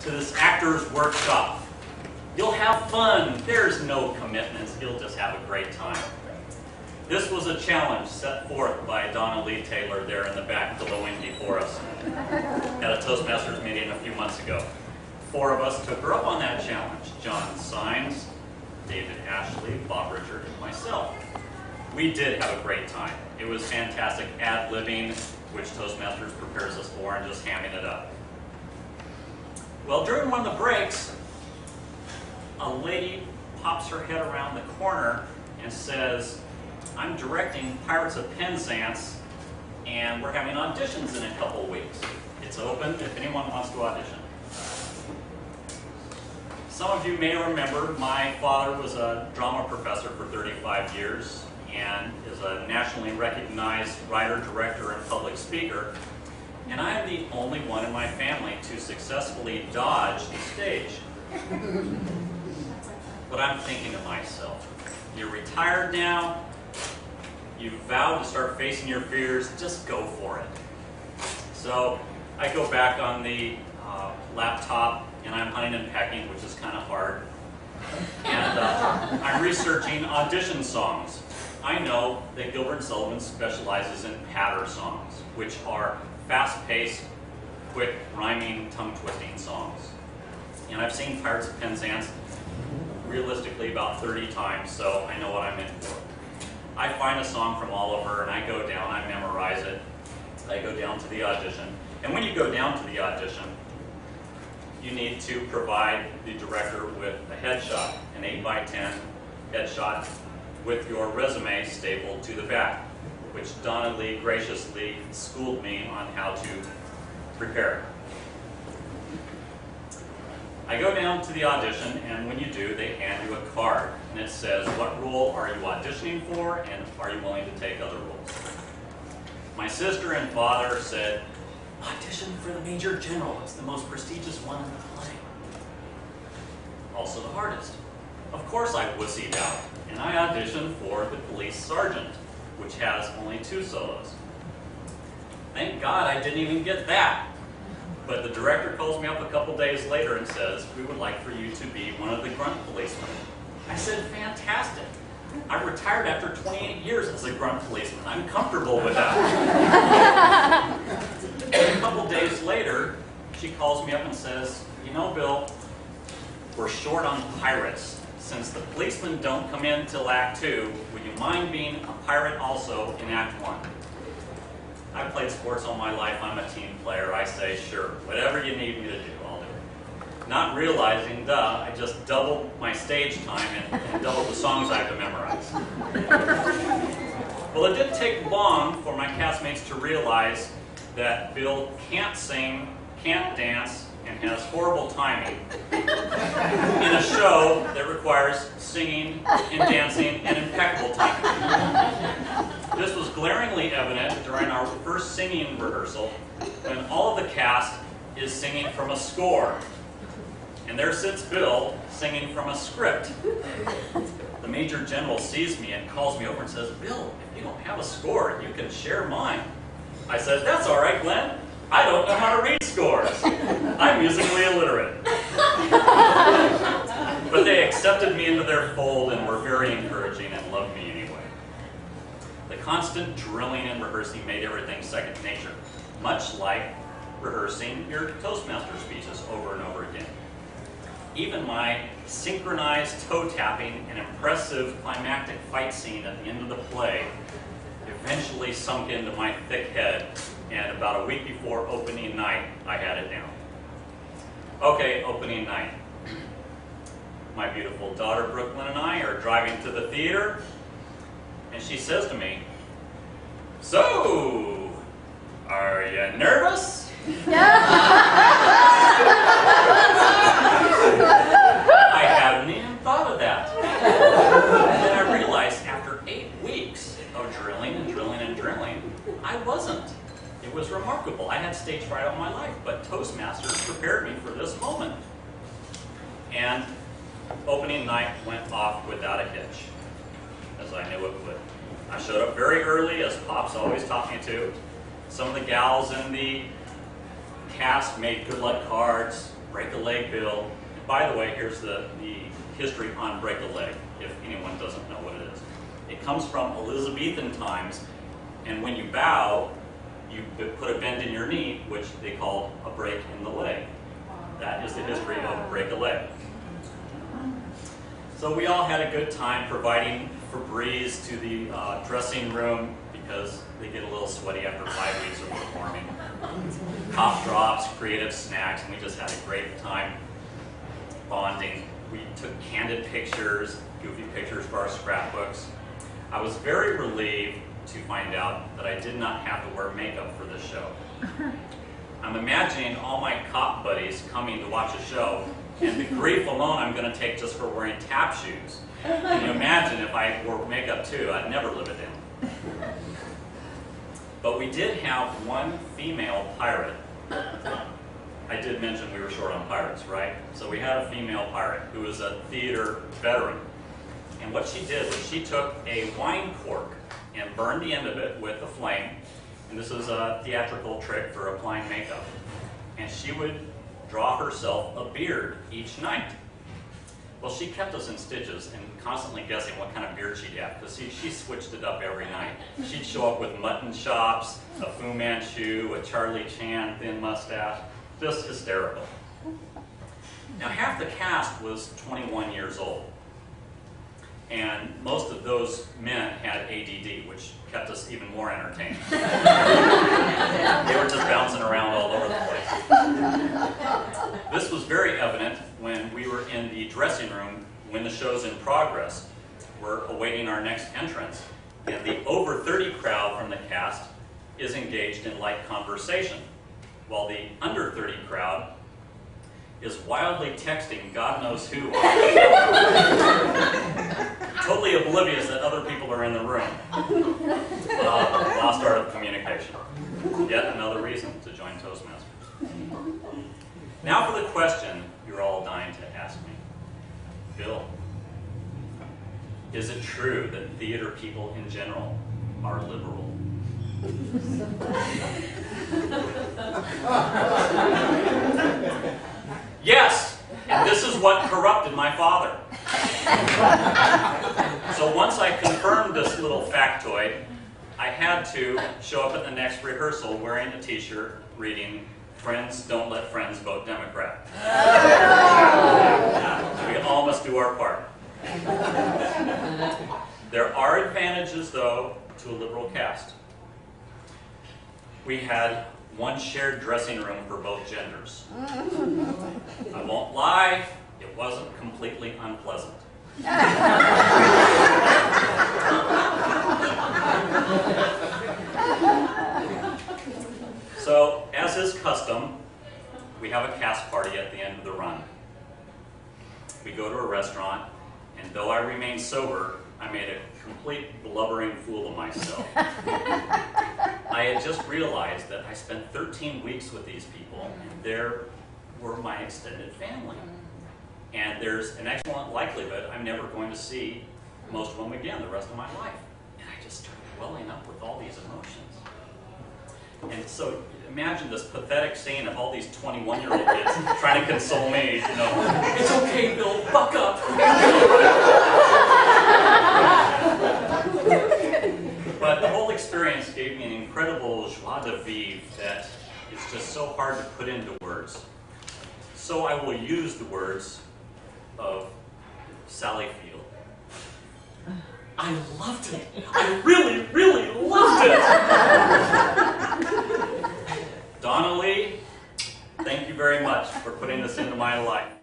to this actor's workshop. You'll have fun. There's no commitments. You'll just have a great time. This was a challenge set forth by Donna Lee Taylor there in the back billowing before us at a Toastmasters meeting a few months ago. 4 of us took her up on that challenge. John Sines, David Ashley, Bob Richard, and myself. We did have a great time. It was fantastic ad-libbing, which Toastmasters prepares us for, and just hamming it up. Well, during one of the breaks, a lady pops her head around the corner and says, "I'm directing Pirates of Penzance, and we're having auditions in a couple weeks. It's open if anyone wants to audition." Some of you may remember my father was a drama professor for 35 years and is a nationally recognized writer, director, and public speaker. And I am the only one in my family to successfully dodge the stage. But I'm thinking to myself, you're retired now, you've vowed to start facing your fears, just go for it. So I go back on the laptop and I'm hunting and pecking, which is kind of hard. And I'm researching audition songs. I know that Gilbert Sullivan specializes in patter songs, which are fast-paced, quick, rhyming, tongue-twisting songs. And I've seen Pirates of Penzance realistically about 30 times, so I know what I'm in for. I find a song from Oliver and I go down, I memorize it, I go down to the audition. And when you go down to the audition, you need to provide the director with a headshot, an 8x10 headshot with your resume stapled to the back, which Donna Lee graciously schooled me on how to prepare. I go down to the audition, and when you do, they hand you a card, and it says, what role are you auditioning for, and are you willing to take other roles? My sister and father said, audition for the Major General. It's the most prestigious one in the play. Also the hardest. Of course I wussied out, and I auditioned for the Police Sergeant, which has only 2 solos. Thank God I didn't even get that. But the director calls me up a couple days later and says, we would like for you to be one of the grunt policemen. I said, fantastic. I retired after 28 years as a grunt policeman. I'm comfortable with that. And a couple days later, she calls me up and says, you know, Bill, we're short on pirates. Since the policemen don't come in till Act 2, would you mind being a pirate also in Act 1? I've played sports all my life. I'm a team player. I say, sure, whatever you need me to do, I'll do it. Not realizing, I just doubled my stage time and doubled the songs I have to memorize. Well, it didn't take long for my castmates to realize that Bill can't sing, can't dance, and has horrible timing in a show that requires singing and dancing and impeccable timing. This was glaringly evident during our first singing rehearsal when all of the cast is singing from a score. And there sits Bill singing from a script. The Major General sees me and calls me over and says, Bill, if you don't have a score, you can share mine. I said, that's all right, Glenn. I don't know how to read scores. I'm musically illiterate. But they accepted me into their fold and were very encouraging and loved me anyway. The constant drilling and rehearsing made everything second nature, much like rehearsing your Toastmaster speeches over and over again. Even my synchronized toe tapping and impressive climactic fight scene at the end of the play eventually sunk into my thick head, and about a week before opening night, I had it down. Okay, opening night. My beautiful daughter Brooklyn and I are driving to the theater, and she says to me, so, are you nervous? I hadn't even thought of that. And then I realized after 8 weeks of drilling and drilling and drilling, I wasn't. It was remarkable. I had stage fright all my life, but Toastmasters prepared me for this moment. And opening night went off without a hitch, as I knew it would. I showed up very early, as Pop's always taught me to. Some of the gals in the cast made good luck cards. break a leg, Bill. And by the way, here's the history on break a leg, if anyone doesn't know what it is. It comes from Elizabethan times, and when you bow, you put a bend in your knee, which they called a break in the leg. That is the history of break a leg. So we all had a good time providing Febreze to the dressing room because they get a little sweaty after 5 weeks of performing. Cough drops, creative snacks, and we just had a great time bonding. We took candid pictures, goofy pictures for our scrapbooks. I was very relieved to find out that I did not have to wear makeup for this show. I'm imagining all my cop buddies coming to watch a show, and the grief alone I'm going to take just for wearing tap shoes. Can you imagine if I wore makeup too? I'd never live it down. But we did have one female pirate. I did mention we were short on pirates, right? So we had a female pirate who was a theater veteran. And what she did was she took a wine cork and burned the end of it with a flame. And this is a theatrical trick for applying makeup. And she would draw herself a beard each night. Well, she kept us in stitches and constantly guessing what kind of beard she'd have, because she switched it up every night. She'd show up with mutton chops, a Fu Manchu, a Charlie Chan thin mustache, just hysterical. Now, half the cast was 21 years old, and most of those men had ADD, which kept us even more entertained. They were just bouncing around all over the place. This was very evident when we were in the dressing room when the show's in progress. We're awaiting our next entrance, and the over 30 crowd from the cast is engaged in light conversation, while the under 30 crowd is wildly texting God knows who, totally oblivious that other people are in the room. Lost art of communication. Yet another reason to join Toastmasters. Now for the question you're all dying to ask me. Bill, is it true that theater people in general are liberal? Yes, and this is what corrupted my father. So once I confirmed this little factoid, I had to show up at the next rehearsal wearing a t-shirt reading, "Friends don't let friends vote Democrat." We all must do our part. There are advantages, though, to a liberal cast. We had one shared dressing room for both genders. I won't lie, it wasn't completely unpleasant. So, as is custom, we have a cast party at the end of the run. We go to a restaurant, and though I remain sober, I made a complete blubbering fool of myself. I had just realized that I spent 13 weeks with these people, and they were my extended family. And there's an excellent likelihood I'm never going to see most of them again the rest of my life. And I just started welling up with all these emotions. And so imagine this pathetic scene of all these 21-year-old kids trying to console me, you know, "It's okay, Bill, buck up." But the whole experience gave me an incredible joie de vivre that is just so hard to put into words. So I will use the words of Sally Field. I loved it. I really, really loved it. Donna Lee, thank you very much for putting this into my life.